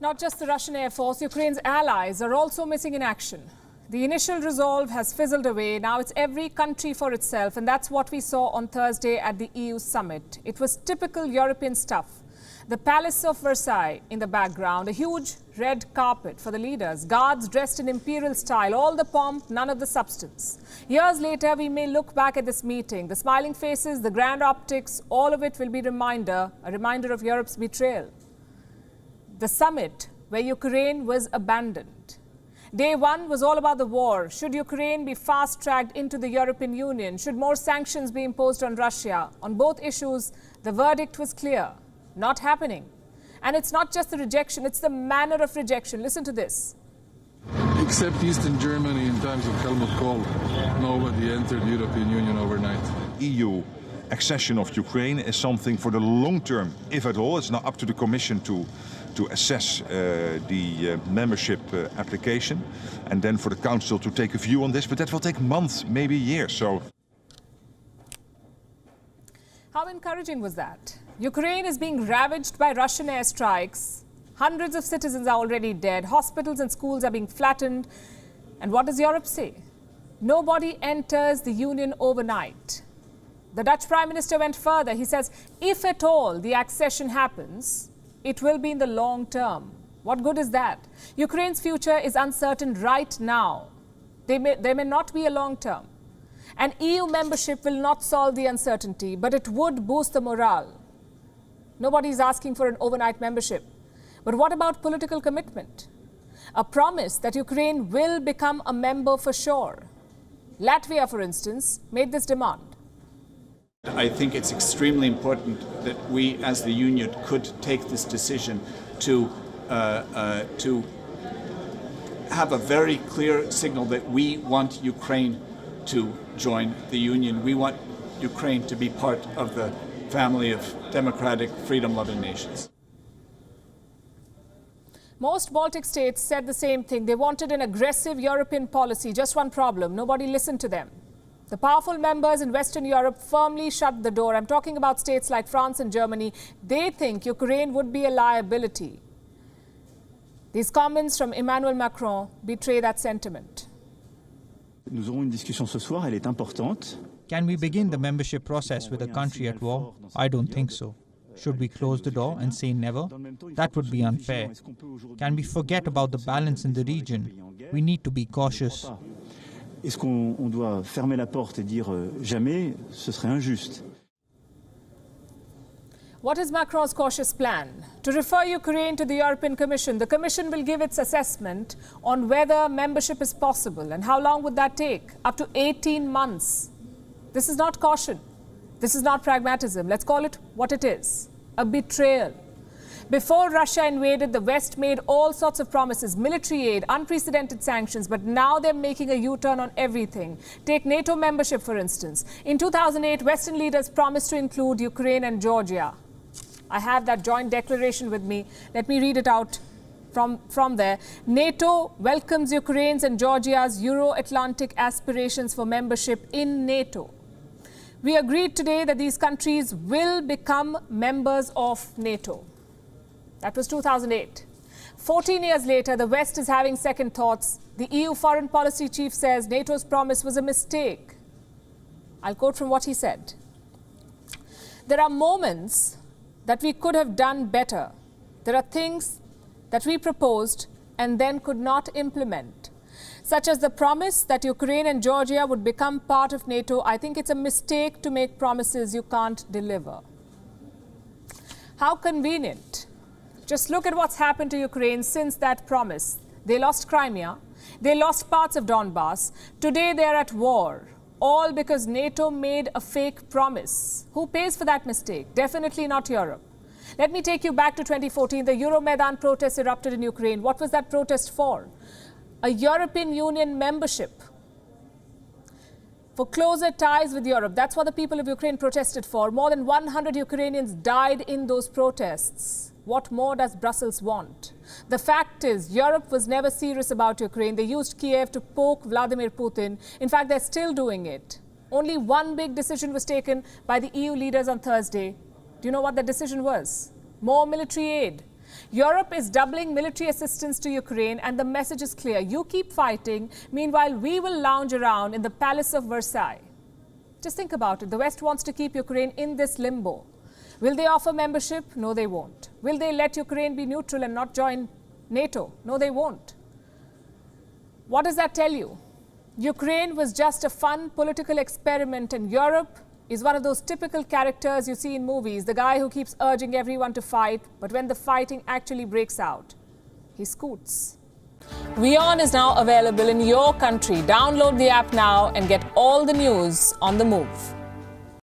Not just the Russian Air Force, Ukraine's allies are also missing in action. The initial resolve has fizzled away. Now it's every country for itself, and that's what we saw on Thursday at the EU summit. It was typical European stuff. The Palace of Versailles in the background, a huge red carpet for the leaders, guards dressed in imperial style, all the pomp, none of the substance. Years later, we may look back at this meeting. The smiling faces, the grand optics, all of it will be a reminder of Europe's betrayal. The summit where Ukraine was abandoned. Day one was all about the war. Should Ukraine be fast-tracked into the European Union? Should more sanctions be imposed on Russia? On both issues, the verdict was clear. Not happening. And it's not just the rejection, it's the manner of rejection. Listen to this. Except Eastern Germany in times of Helmut Kohl, nobody entered the European Union overnight. EU accession of Ukraine is something for the long term, if at all. It's now up to the Commission to assess the membership application, and then for the Council to take a view on this. But that will take months, maybe years. So, how encouraging was that? Ukraine is being ravaged by Russian airstrikes. Hundreds of citizens are already dead. Hospitals and schools are being flattened. And what does Europe say? Nobody enters the Union overnight. The Dutch Prime Minister went further. He says, if at all the accession happens, it will be in the long term. What good is that? Ukraine's future is uncertain right now. There may not be a long term. And EU membership will not solve the uncertainty, but it would boost the morale. Nobody is asking for an overnight membership. But what about political commitment? A promise that Ukraine will become a member for sure. Latvia, for instance, made this demand. I think it's extremely important that we, as the Union, could take this decision to have a very clear signal that we want Ukraine to join the Union. We want Ukraine to be part of the family of democratic, freedom-loving nations. Most Baltic states said the same thing. They wanted an aggressive European policy. Just one problem: nobody listened to them. The powerful members in Western Europe firmly shut the door. I'm talking about states like France and Germany. They think Ukraine would be a liability. These comments from Emmanuel Macron betray that sentiment. Nous aurons une discussion ce soir, elle est importante. Can we begin the membership process with a country at war? I don't think so. Should we close the door and say never? That would be unfair. Can we forget about the balance in the region? We need to be cautious. Est-ce qu'on doit fermer la porte et dire jamais? Ce serait injuste. What is Macron's cautious plan? To refer Ukraine to the European Commission. The Commission will give its assessment on whether membership is possible. And how long would that take? Up to 18 months. This is not caution. This is not pragmatism. Let's call it what it is: a betrayal. Before Russia invaded, the West made all sorts of promises: military aid, unprecedented sanctions, but now they're making a U-turn on everything. Take NATO membership, for instance. In 2008, Western leaders promised to include Ukraine and Georgia. I have that joint declaration with me. Let me read it out from there. NATO welcomes Ukraine's and Georgia's Euro-Atlantic aspirations for membership in NATO. We agreed today that these countries will become members of NATO. That was 2008. 14 years later, the West is having second thoughts. The EU foreign policy chief says NATO's promise was a mistake. I'll quote from what he said. There are moments that we could have done better. There are things that we proposed and then could not implement, such as the promise that Ukraine and Georgia would become part of NATO. I think it's a mistake to make promises you can't deliver. How convenient. Just look at what's happened to Ukraine since that promise. They lost Crimea. They lost parts of Donbass. Today they're at war. All because NATO made a fake promise. Who pays for that mistake? Definitely not Europe. Let me take you back to 2014. The Euromaidan protests erupted in Ukraine. What was that protest for? A European Union membership. For closer ties with Europe. That's what the people of Ukraine protested for. More than 100 Ukrainians died in those protests. What more does Brussels want? The fact is, Europe was never serious about Ukraine. They used Kiev to poke Vladimir Putin. In fact, they're still doing it. Only one big decision was taken by the EU leaders on Thursday. Do you know what the decision was? More military aid. Europe is doubling military assistance to Ukraine, and the message is clear. You keep fighting, meanwhile we will lounge around in the Palace of Versailles. Just think about it. The West wants to keep Ukraine in this limbo. Will they offer membership? No, they won't. Will they let Ukraine be neutral and not join NATO? No, they won't. What does that tell you? Ukraine was just a fun political experiment, and Europe is one of those typical characters you see in movies, the guy who keeps urging everyone to fight, but when the fighting actually breaks out, he scoots. WION is now available in your country. Download the app now and get all the news on the move.